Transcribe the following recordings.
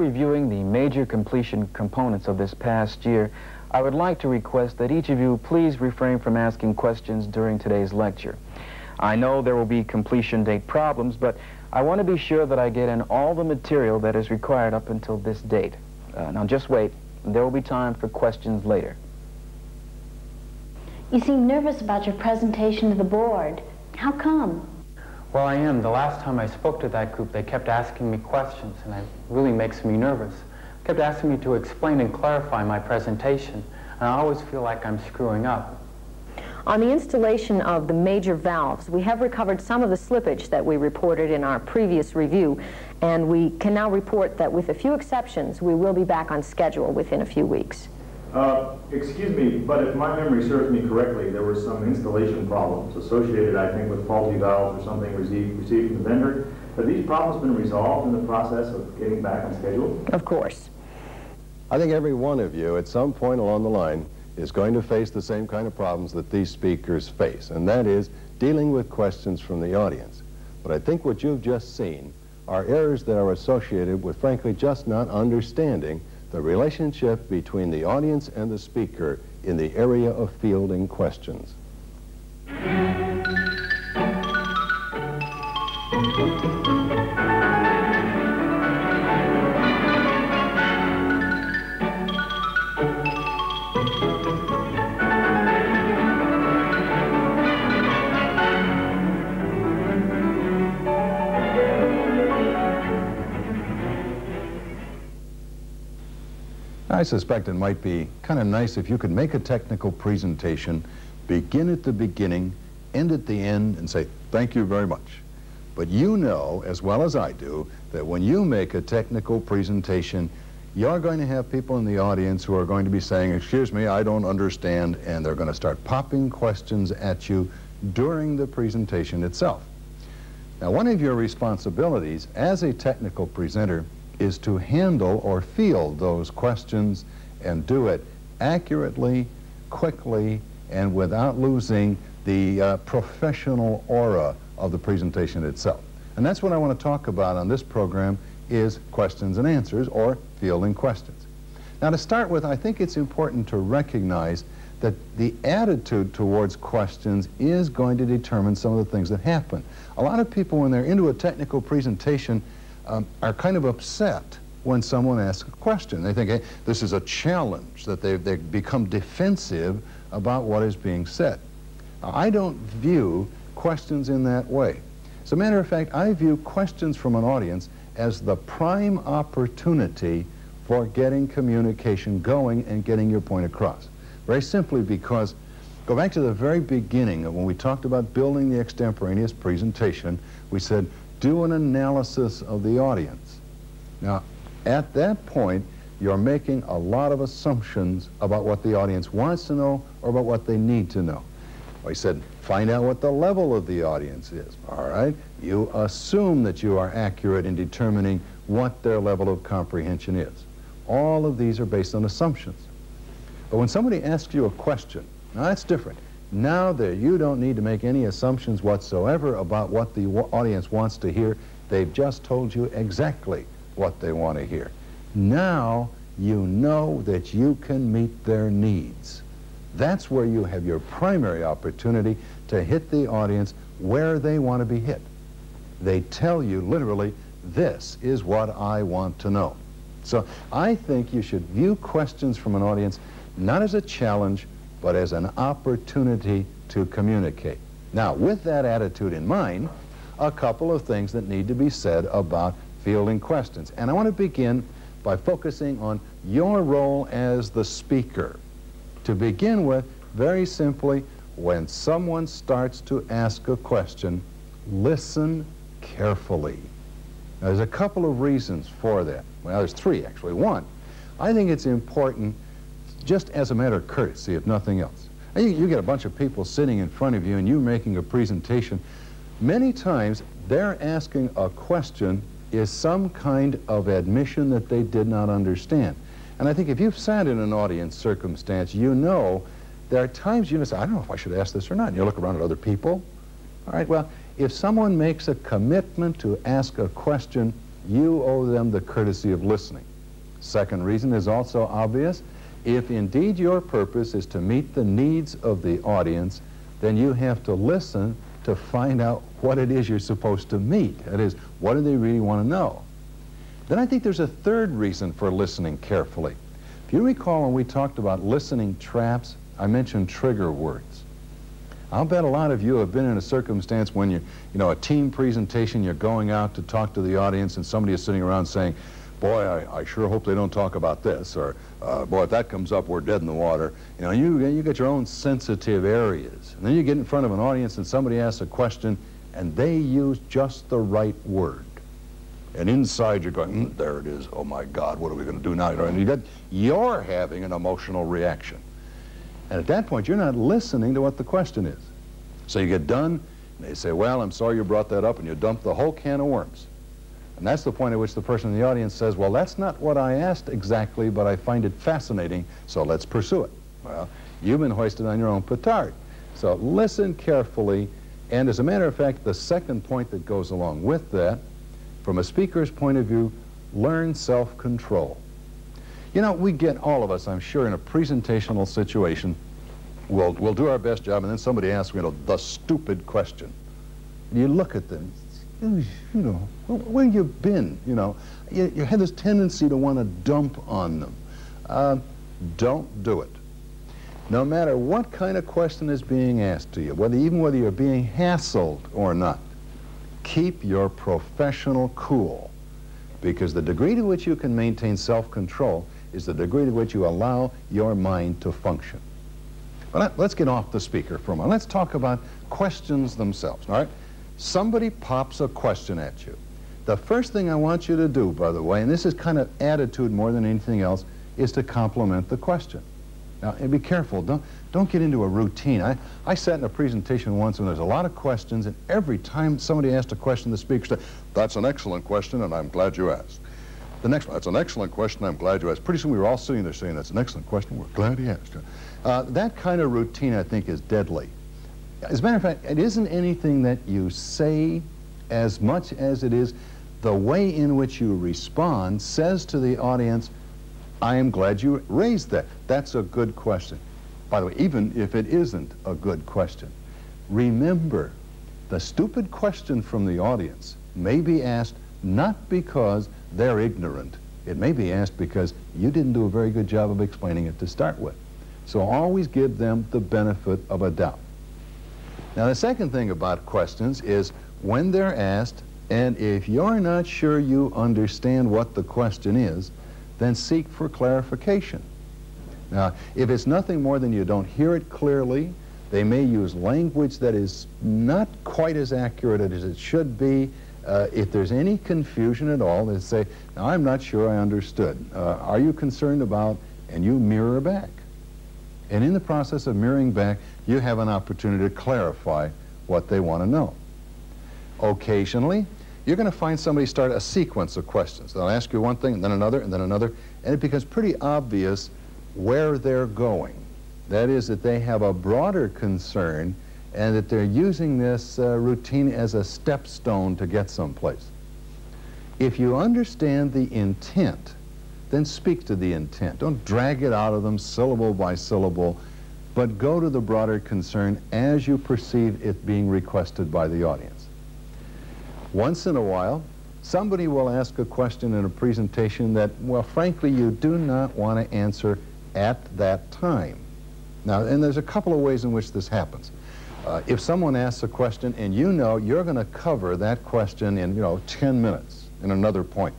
reviewing the major completion components of this past year, I would like to request that each of you please refrain from asking questions during today's lecture. I know there will be completion date problems, but I want to be sure that I get in all the material that is required up until this date. Now just wait. There will be time for questions later. You seem nervous about your presentation to the board. How come? Well, I am. The last time I spoke to that group, they kept asking me questions, and it really makes me nervous. They kept asking me to explain and clarify my presentation, and I always feel like I'm screwing up. On the installation of the major valves, we have recovered some of the slippage that we reported in our previous review, and we can now report that with a few exceptions, we will be back on schedule within a few weeks. Excuse me, but if my memory serves me correctly, there were some installation problems associated, I think, with faulty valves or something received from the vendor. Have these problems been resolved in the process of getting back on schedule? Of course. I think every one of you at some point along the line is going to face the same kind of problems that these speakers face, and that is dealing with questions from the audience. But I think what you've just seen are errors that are associated with, frankly, just not understanding the relationship between the audience and the speaker in the area of fielding questions. I suspect it might be kind of nice if you could make a technical presentation, begin at the beginning, end at the end, and say, thank you very much. But you know, as well as I do, that when you make a technical presentation, you're going to have people in the audience who are going to be saying, excuse me, I don't understand, and they're going to start popping questions at you during the presentation itself. Now, one of your responsibilities as a technical presenter is to handle or field those questions and do it accurately, quickly, and without losing the professional aura of the presentation itself. And that's what I want to talk about on this program is questions and answers, or fielding questions. Now, to start with, I think it's important to recognize that the attitude towards questions is going to determine some of the things that happen. A lot of people, when they're into a technical presentation, are kind of upset when someone asks a question. They think, hey, this is a challenge, that they become defensive about what is being said. I don't view questions in that way. As a matter of fact, I view questions from an audience as the prime opportunity for getting communication going and getting your point across. Very simply because, go back to the very beginning of when we talked about building the extemporaneous presentation, we said, do an analysis of the audience. Now, at that point, you're making a lot of assumptions about what the audience wants to know or about what they need to know. We said, find out what the level of the audience is, all right? You assume that you are accurate in determining what their level of comprehension is. All of these are based on assumptions. But when somebody asks you a question, now that's different. Now that you don't need to make any assumptions whatsoever about what the audience wants to hear. They've just told you exactly what they want to hear. Now you know that you can meet their needs. That's where you have your primary opportunity to hit the audience where they want to be hit. They tell you literally, this is what I want to know. So I think you should view questions from an audience not as a challenge, but as an opportunity to communicate. Now, with that attitude in mind, a couple of things that need to be said about fielding questions. And I want to begin by focusing on your role as the speaker. To begin with, very simply, when someone starts to ask a question, listen carefully. Now, there's a couple of reasons for that. Well, there's three, actually. One, I think it's important just as a matter of courtesy, if nothing else. You get a bunch of people sitting in front of you and you're making a presentation. Many times, they're asking a question is some kind of admission that they did not understand. And I think if you've sat in an audience circumstance, you know there are times you say, I don't know if I should ask this or not. And you look around at other people. All right, well, if someone makes a commitment to ask a question, you owe them the courtesy of listening. Second reason is also obvious. If indeed your purpose is to meet the needs of the audience, then you have to listen to find out what it is you're supposed to meet. That is, what do they really want to know? Then I think there's a third reason for listening carefully. If you recall when we talked about listening traps, I mentioned trigger words. I'll bet a lot of you have been in a circumstance when you know, a team presentation, you're going out to talk to the audience and somebody is sitting around saying, boy, I sure hope they don't talk about this, or boy, if that comes up, we're dead in the water. You know, you get your own sensitive areas. And then you get in front of an audience and somebody asks a question and they use just the right word. And inside you're going, there it is, oh my God, what are we going to do now? And you're having an emotional reaction. And at that point, you're not listening to what the question is. So you get done, and they say, well, I'm sorry you brought that up, and you dump the whole can of worms. And that's the point at which the person in the audience says, well, that's not what I asked exactly, but I find it fascinating, so let's pursue it. Well, you've been hoisted on your own petard. So listen carefully, and as a matter of fact, the second point that goes along with that, from a speaker's point of view, learn self-control. You know, we get, all of us, I'm sure, in a presentational situation, we'll do our best job, and then somebody asks, you know, the stupid question. And you look at them, you know, where have you been? You know, you have this tendency to want to dump on them. Don't do it. No matter what kind of question is being asked to you, even whether you're being hassled or not, keep your professional cool, because the degree to which you can maintain self-control is the degree to which you allow your mind to function. But let's get off the speaker for a moment. Let's talk about questions themselves, all right? Somebody pops a question at you. The first thing I want you to do, by the way, and this is kind of attitude more than anything else, is to compliment the question. Now, and be careful. Don't get into a routine. I sat in a presentation once and there's a lot of questions, and every time somebody asked a question, the speaker said, that's an excellent question, and I'm glad you asked. The next one, that's an excellent question, I'm glad you asked. Pretty soon we were all sitting there saying, that's an excellent question, we're glad he asked. That kind of routine, I think, is deadly. As a matter of fact, it isn't anything that you say as much as it is the way in which you respond says to the audience, I am glad you raised that. That's a good question. By the way, even if it isn't a good question, remember, the stupid question from the audience may be asked not because they're ignorant. It may be asked because you didn't do a very good job of explaining it to start with. So always give them the benefit of a doubt. Now, the second thing about questions is when they're asked, and if you're not sure you understand what the question is, then seek for clarification. Now, if it's nothing more than you don't hear it clearly, they may use language that is not quite as accurate as it should be. If there's any confusion at all, they say, now, I'm not sure I understood. Are you concerned about, and you mirror back. And in the process of mirroring back, you have an opportunity to clarify what they want to know. Occasionally, you're going to find somebody start a sequence of questions. They'll ask you one thing, and then another, and then another, and it becomes pretty obvious where they're going. That is, that they have a broader concern and that they're using this routine as a stepstone to get someplace. If you understand the intent, then speak to the intent. Don't drag it out of them syllable by syllable, but go to the broader concern as you perceive it being requested by the audience. Once in a while, somebody will ask a question in a presentation that, well, frankly, you do not want to answer at that time. Now, and there's a couple of ways in which this happens. If someone asks a question and you know you're going to cover that question in, 10 minutes in another point,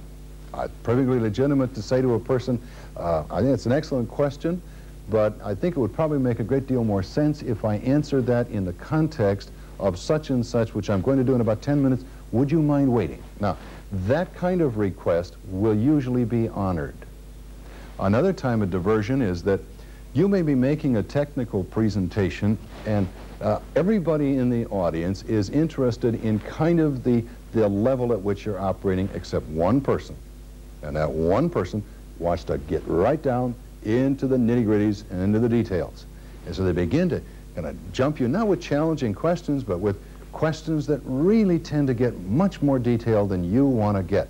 perfectly legitimate to say to a person, I think it's an excellent question, but I think it would probably make a great deal more sense if I answered that in the context of such and such, which I'm going to do in about 10 minutes. Would you mind waiting? Now, that kind of request will usually be honored. Another time of diversion is that you may be making a technical presentation and everybody in the audience is interested in kind of the level at which you're operating except one person. And that one person wants to get right down into the nitty-gritties and into the details. And so they begin to kind of jump you, not with challenging questions, but with questions that really tend to get much more detailed than you want to get.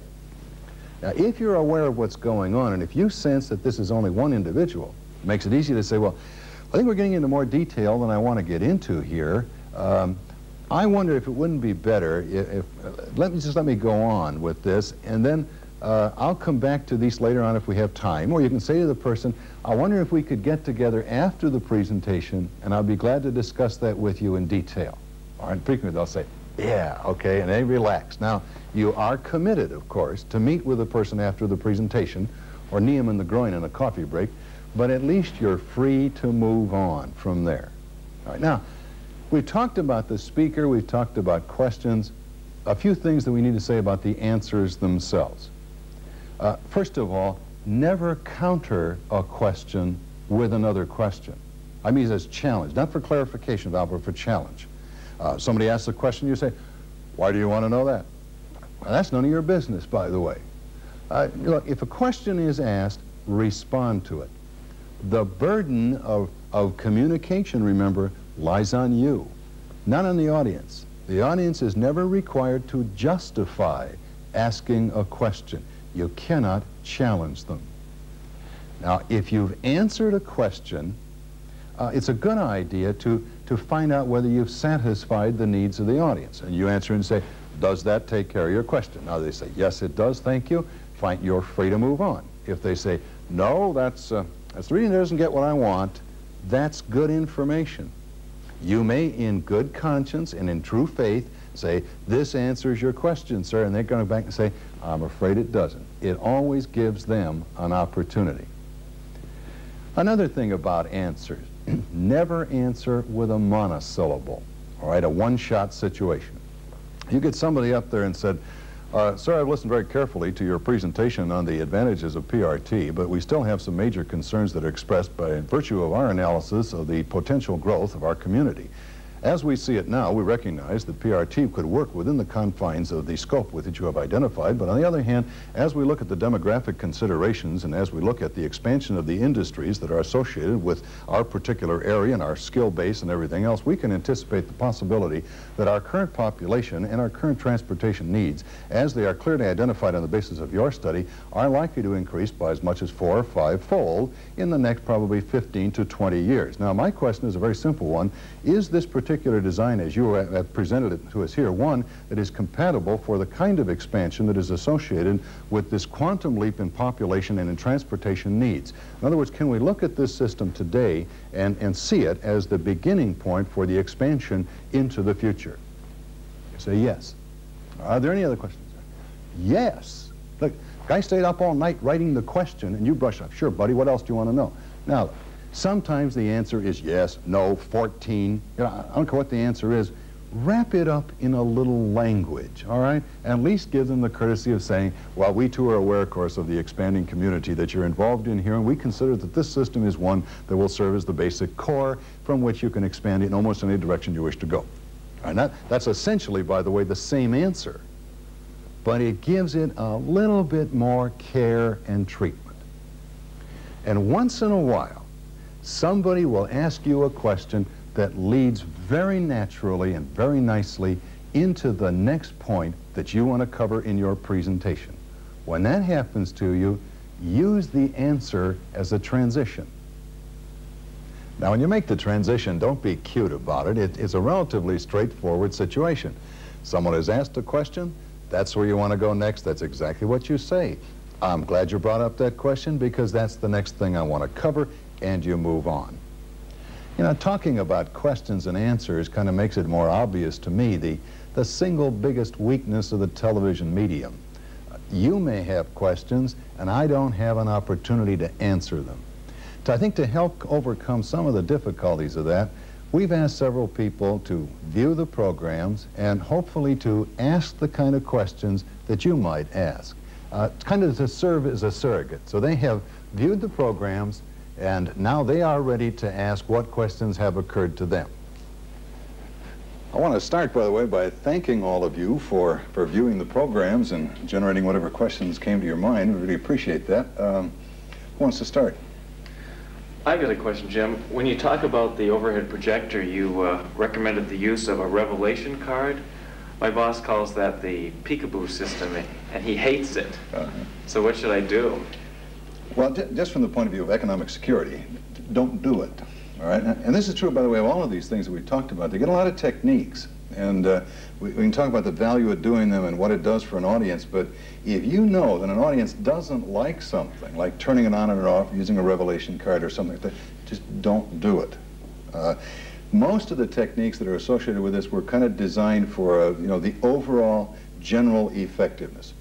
Now, if you're aware of what's going on, and if you sense that this is only one individual, it makes it easy to say, well, I think we're getting into more detail than I want to get into here. I wonder if it wouldn't be better if let me go on with this, and then I'll come back to these later on if we have time. Or you can say to the person, I wonder if we could get together after the presentation, and I'll be glad to discuss that with you in detail. All right, frequently they'll say, yeah, okay, and they relax. Now, you are committed, of course, to meet with the person after the presentation, or knee them in the groin in a coffee break, but at least you're free to move on from there. All right, now, we've talked about the speaker, we've talked about questions, a few things that we need to say about the answers themselves. First of all, never counter a question with another question. I mean as challenge, not for clarification, but for challenge. Somebody asks a question, you say, why do you want to know that? Well, that's none of your business, by the way. Look, if a question is asked, respond to it. The burden of communication, remember, lies on you, not on the audience. The audience is never required to justify asking a question. You cannot challenge them. Now, if you've answered a question, it's a good idea to find out whether you've satisfied the needs of the audience. And you answer and say, does that take care of your question? Now, they say, yes, it does, thank you. Fine, you're free to move on. If they say, no, that's the reason it doesn't get what I want, that's good information. You may, in good conscience and in true faith, say, this answers your question, sir, and they're going to go back and say, I'm afraid it doesn't. It always gives them an opportunity. Another thing about answers, never answer with a monosyllable, all right, a one-shot situation. You get somebody up there and said, sir, I've listened very carefully to your presentation on the advantages of PRT, but we still have some major concerns that are expressed by virtue of our analysis of the potential growth of our community. As we see it now, we recognize that PRT could work within the confines of the scope with which you have identified, but on the other hand, as we look at the demographic considerations and as we look at the expansion of the industries that are associated with our particular area and our skill base and everything else, we can anticipate the possibility that our current population and our current transportation needs, as they are clearly identified on the basis of your study, are likely to increase by as much as 4 or 5-fold in the next probably 15 to 20 years. Now, my question is a very simple one. Is this particular design, as you have presented it to us here, one that is compatible for the kind of expansion that is associated with this quantum leap in population and in transportation needs? In other words, can we look at this system today and see it as the beginning point for the expansion into the future? You say yes. Are there any other questions? Yes. Look, guy stayed up all night writing the question and you brush up. Sure, buddy, what else do you want to know? Now, sometimes the answer is yes, no, 14. You know, I don't care what the answer is. Wrap it up in a little language, all right? At least give them the courtesy of saying, well, we too are aware, of course, of the expanding community that you're involved in here, and we consider that this system is one that will serve as the basic core from which you can expand it in almost any direction you wish to go. And that's essentially, by the way, the same answer, but it gives it a little bit more care and treatment. And once in a while, somebody will ask you a question that leads very naturally and very nicely into the next point that you want to cover in your presentation. When that happens to you, use the answer as a transition. Now, when you make the transition, don't be cute about it. It's a relatively straightforward situation. Someone has asked a question, that's where you want to go next. That's exactly what you say. I'm glad you brought up that question because that's the next thing I want to cover, and you move on. You know, talking about questions and answers kind of makes it more obvious to me the single biggest weakness of the television medium. You may have questions, and I don't have an opportunity to answer them. So I think to help overcome some of the difficulties of that, we've asked several people to view the programs and hopefully to ask the kind of questions that you might ask. Kind of to serve as a surrogate. So they have viewed the programs, and now they are ready to ask what questions have occurred to them. I want to start, by the way, by thanking all of you for viewing the programs and generating whatever questions came to your mind. We really appreciate that. Who wants to start? I've got a question, Jim. When you talk about the overhead projector, you recommended the use of a revelation card. My boss calls that the peekaboo system, and he hates it. So what should I do? Well, just from the point of view of economic security, don't do it, all right? And this is true, by the way, of all of these things that we talked about. They get a lot of techniques, and we can talk about the value of doing them and what it does for an audience, but if you know that an audience doesn't like something, like turning it on or off, using a revelation card or something like that, just don't do it. Most of the techniques that are associated with this were kind of designed for, you know, the overall general effectiveness.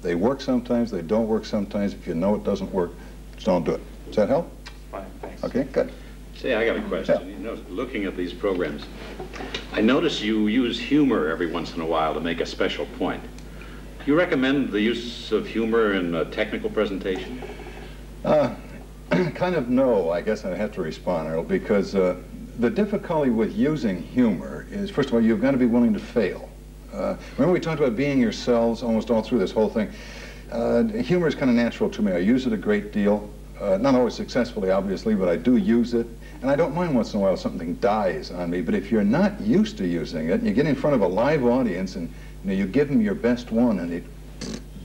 They work sometimes, they don't work sometimes. If you know it doesn't work, just don't do it. Does that help? Fine, thanks. Okay, good. Say, I got a question. Yeah. You know, looking at these programs, I notice you use humor every once in a while to make a special point. Do you recommend the use of humor in a technical presentation? Kind of no, I guess I have to respond, Earl, because the difficulty with using humor is, first of all, you've got to be willing to fail. Remember we talked about being yourselves almost all through this whole thing. Humor is kind of natural to me. I use it a great deal. Not always successfully, obviously, but I do use it. And I don't mind once in a while something dies on me. But if you're not used to using it, and you get in front of a live audience and you give them your best one and it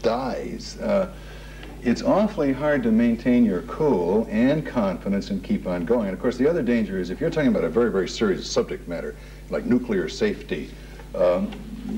dies, it's awfully hard to maintain your cool and confidence and keep on going. And of course, the other danger is if you're talking about a very, very serious subject matter, like nuclear safety,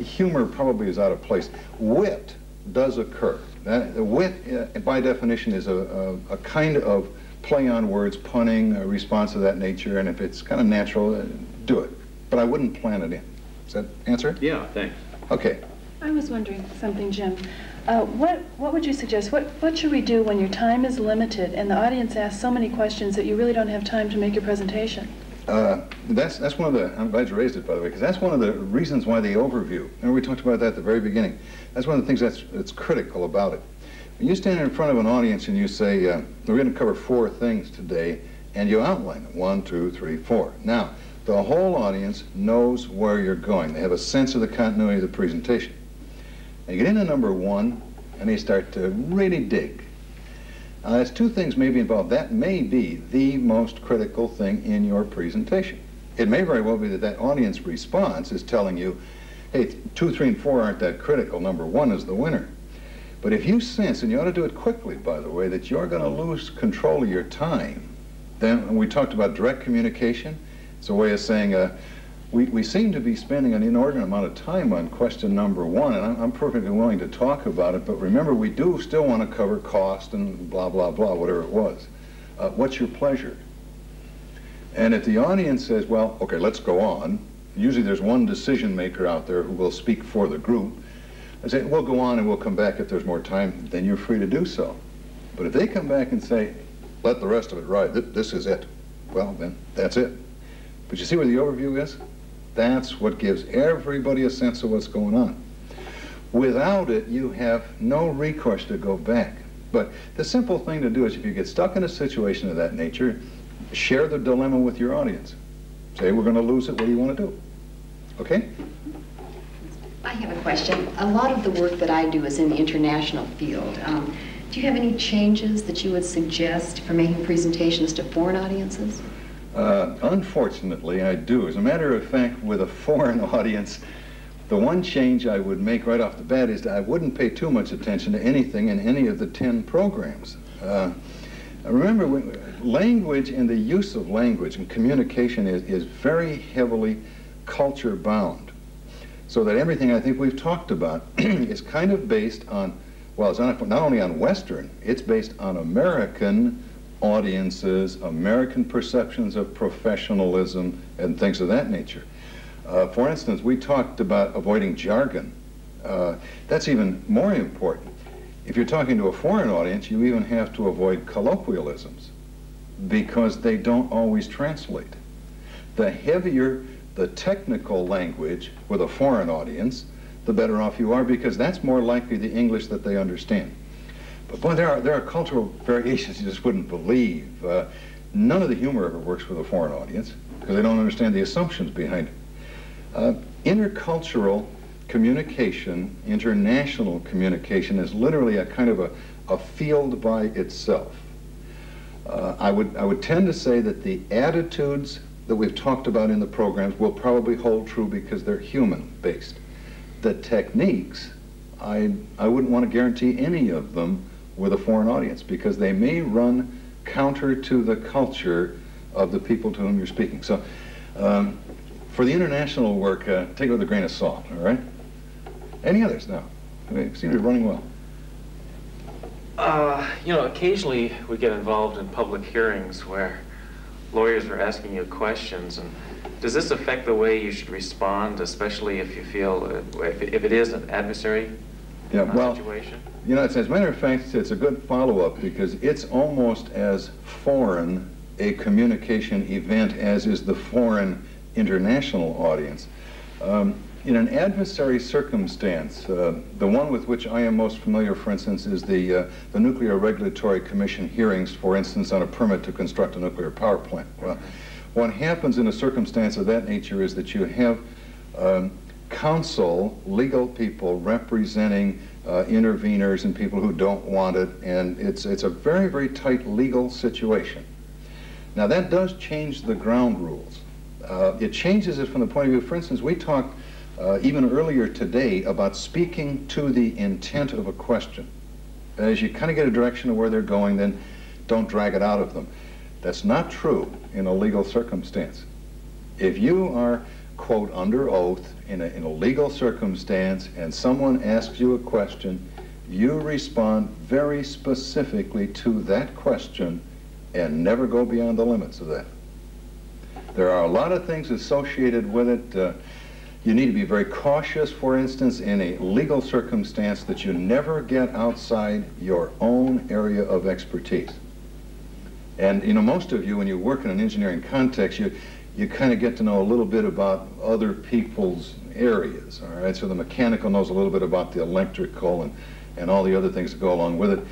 humor probably is out of place. Wit does occur. Wit, by definition, is a kind of play on words, punning, a response of that nature, and if it's kind of natural, do it. But I wouldn't plan it in. Does that answer it? Yeah, thanks. Okay. I was wondering something, Jim. What would you suggest? What should we do when your time is limited and the audience asks so many questions that you really don't have time to make your presentation? That's one of the, I'm glad you raised it, by the way, because that's one of the reasons why the overview, remember we talked about that at the very beginning, that's one of the things that's critical about it. When you stand in front of an audience and you say, we're going to cover 4 things today, and you outline them, 1, 2, 3, 4. Now, the whole audience knows where you're going. They have a sense of the continuity of the presentation. And you get into number 1, and they start to really dig. There's 2 things maybe involved. That may be the most critical thing in your presentation. It may very well be that that audience response is telling you, hey, 2, 3, and 4 aren't that critical. Number 1 is the winner. But if you sense, and you ought to do it quickly, by the way, that you're going to lose control of your time, then we talked about direct communication. It's a way of saying, we seem to be spending an inordinate amount of time on question number 1, and I'm perfectly willing to talk about it, but remember, we do still want to cover cost and blah, blah, blah, whatever it was. What's your pleasure? And if the audience says, well, okay, let's go on, usually there's one decision maker out there who will speak for the group. I say, we'll go on and we'll come back if there's more time, then you're free to do so. But if they come back and say, let the rest of it ride, this is it, well, then that's it. But you see where the overview is? That's what gives everybody a sense of what's going on. Without it, you have no recourse to go back. But the simple thing to do is if you get stuck in a situation of that nature, share the dilemma with your audience. Say, we're going to lose it, what do you want to do? Okay? I have a question. A lot of the work that I do is in the international field. Do you have any changes that you would suggest for making presentations to foreign audiences? Unfortunately, I do. As a matter of fact, with a foreign audience, the one change I would make right off the bat is that I wouldn't pay too much attention to anything in any of the 10 programs. Remember, language and the use of language and communication is very heavily culture-bound. So that everything I think we've talked about is kind of based on, well, it's not only on Western, it's based on American audiences, American perceptions of professionalism, and things of that nature. For instance, we talked about avoiding jargon. That's even more important. If you're talking to a foreign audience, you even have to avoid colloquialisms because they don't always translate. The heavier the technical language with a foreign audience, the better off you are because that's more likely the English that they understand. But boy, there are cultural variations you just wouldn't believe. None of the humor ever works with a foreign audience because they don't understand the assumptions behind it. Intercultural communication, international communication is literally a kind of a field by itself. I would tend to say that the attitudes that we've talked about in the programs will probably hold true because they're human-based. The techniques I wouldn't want to guarantee any of them with a foreign audience, because they may run counter to the culture of the people to whom you're speaking. So for the international work, take it with a grain of salt, all right? Any others? No. They seem to be running well. You know, occasionally we get involved in public hearings where lawyers are asking you questions, and does this affect the way you should respond, especially if you feel, if it is an adversary situation? You know, as a matter of fact, it's a good follow-up, because it's almost as foreign a communication event as is the foreign international audience. In an adversary circumstance, the one with which I am most familiar, for instance, is the Nuclear Regulatory Commission hearings, for instance, on a permit to construct a nuclear power plant. Well, what happens in a circumstance of that nature is that you have counsel, legal people representing interveners and people who don't want it, and it's a very, very tight legal situation. Now, that does change the ground rules. It changes it from the point of view, for instance, we talked even earlier today about speaking to the intent of a question. As you kind of get a direction of where they're going, then don't drag it out of them. That's not true in a legal circumstance. If you are, quote, under oath in a legal circumstance and someone asks you a question, you respond very specifically to that question and never go beyond the limits of that. There are a lot of things associated with it. You need to be very cautious, for instance, in a legal circumstance, that you never get outside your own area of expertise. And, you know, most of you, when you work in an engineering context, you kind of get to know a little bit about other people's areas, all right? So the mechanical knows a little bit about the electrical and all the other things that go along with it.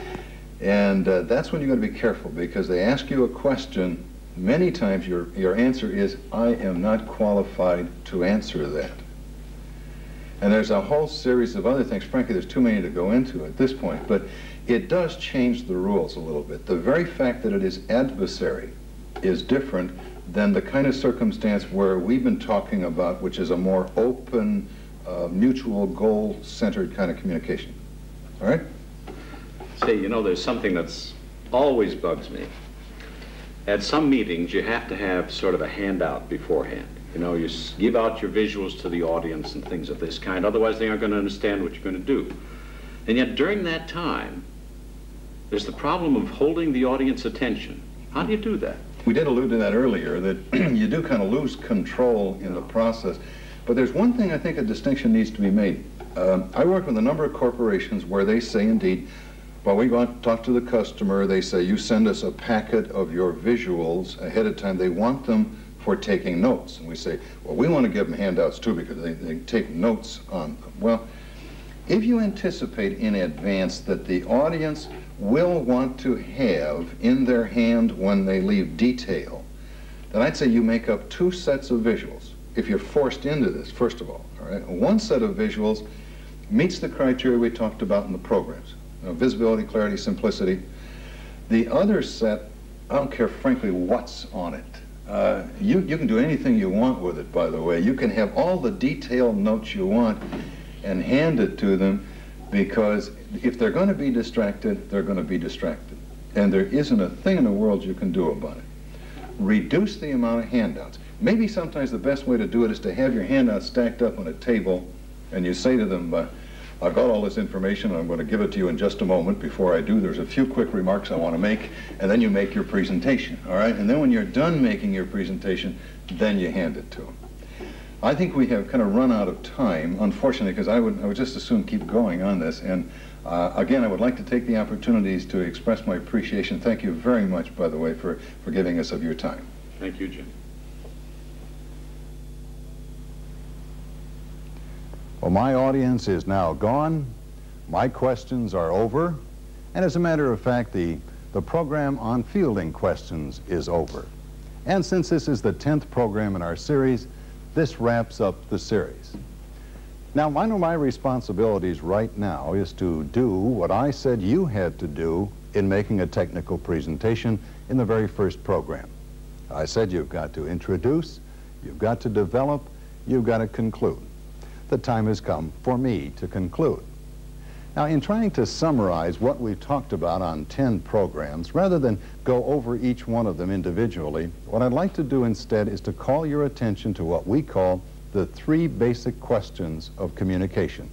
And that's when you've got to be careful, because they ask you a question. Many times your answer is, I am not qualified to answer that. And there's a whole series of other things. Frankly, there's too many to go into at this point, but it does change the rules a little bit. The very fact that it is adversary is different than the kind of circumstance where we've been talking about, which is a more open, mutual goal-centered kind of communication. All right? Say, you know, there's something that's always bugs me. At some meetings, you have to have sort of a handout beforehand. You know, you give out your visuals to the audience and things of this kind. Otherwise, they aren't going to understand what you're going to do. And yet, during that time, there's the problem of holding the audience attention. How do you do that? We did allude to that earlier, that you do kind of lose control in the process. But there's one thing I think a distinction needs to be made. I work with a number of corporations where they say, indeed, while we go out to talk to the customer, they say, you send us a packet of your visuals ahead of time. They want them for taking notes. And we say, well, we want to give them handouts too, because they take notes on them. Well, if you anticipate in advance that the audience will want to have in their hand when they leave detail, then I'd say you make up two sets of visuals. If you're forced into this, first of all right? One set of visuals meets the criteria we talked about in the programs. Visibility, clarity, simplicity. The other set, I don't care frankly what's on it. You can do anything you want with it, by the way. You can have all the detailed notes you want and hand it to them, because if they're going to be distracted, they're going to be distracted. And there isn't a thing in the world you can do about it. Reduce the amount of handouts. Maybe sometimes the best way to do it is to have your handouts stacked up on a table, and you say to them, I've got all this information, and I'm going to give it to you in just a moment. Before I do, there's a few quick remarks I want to make, and then you make your presentation, all right? And then when you're done making your presentation, then you hand it to them. I think we have kind of run out of time, unfortunately, because I would just as soon keep going on this. And again, I would like to take the opportunities to express my appreciation. Thank you very much, by the way, for giving us of your time. Thank you, Jim. Well, my audience is now gone. My questions are over. And as a matter of fact, the program on fielding questions is over. And since this is the 10th program in our series, this wraps up the series. Now, one of my responsibilities right now is to do what I said you had to do in making a technical presentation in the very first program. I said you've got to introduce, you've got to develop, you've got to conclude. The time has come for me to conclude. Now, in trying to summarize what we've talked about on 10 programs, rather than go over each one of them individually, what I'd like to do instead is to call your attention to what we call the 3 basic questions of communication.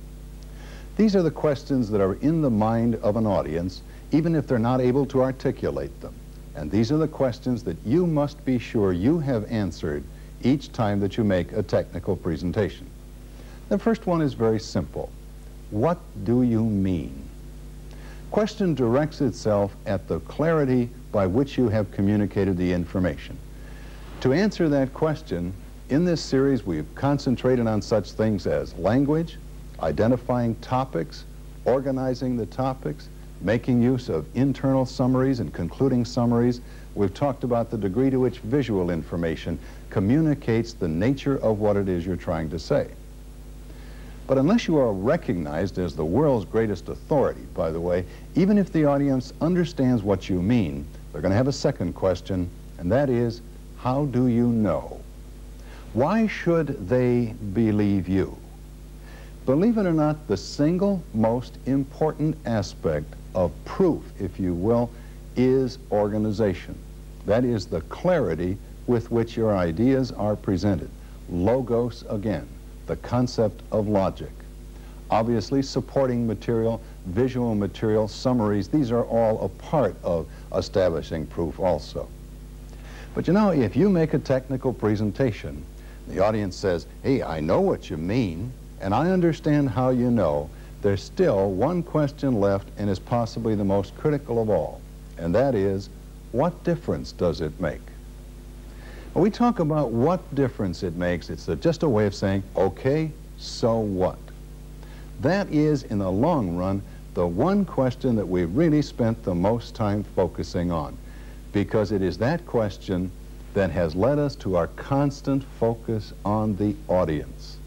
These are the questions that are in the mind of an audience, even if they're not able to articulate them. And these are the questions that you must be sure you have answered each time that you make a technical presentation. The first one is very simple. What do you mean? Question directs itself at the clarity by which you have communicated the information. To answer that question, in this series we've concentrated on such things as language, identifying topics, organizing the topics, making use of internal summaries and concluding summaries. We've talked about the degree to which visual information communicates the nature of what it is you're trying to say. But unless you are recognized as the world's greatest authority, by the way, even if the audience understands what you mean, they're going to have a second question, and that is, how do you know? Why should they believe you? Believe it or not, the single most important aspect of proof, if you will, is organization. That is the clarity with which your ideas are presented. Logos again. The concept of logic. Obviously, supporting material, visual material, summaries, these are all a part of establishing proof also. But you know, if you make a technical presentation, the audience says, hey, I know what you mean, and I understand how you know, there's still one question left, and is possibly the most critical of all, and that is, what difference does it make? When we talk about what difference it makes, it's just a way of saying, okay, so what? That is, in the long run, the one question that we've really spent the most time focusing on, because it is that question that has led us to our constant focus on the audience.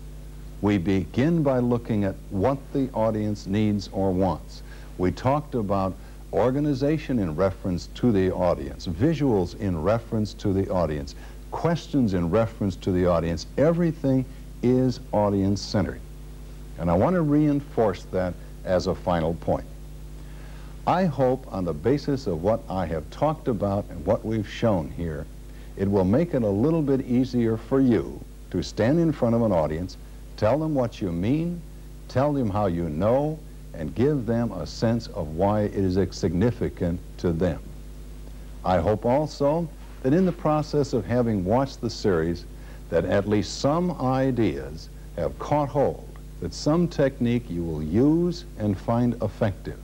We begin by looking at what the audience needs or wants. We talked about organization in reference to the audience, visuals in reference to the audience, questions in reference to the audience. Everything is audience-centered. And I want to reinforce that as a final point. I hope on the basis of what I have talked about and what we've shown here, it will make it a little bit easier for you to stand in front of an audience, tell them what you mean, tell them how you know, and give them a sense of why it is significant to them. I hope also that in the process of having watched the series, that at least some ideas have caught hold, that some technique you will use and find effective.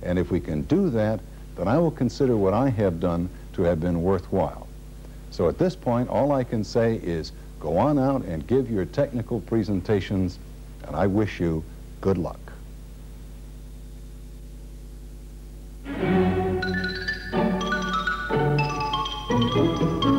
And if we can do that, then I will consider what I have done to have been worthwhile. So at this point, all I can say is go on out and give your technical presentations, and I wish you good luck. Thank you.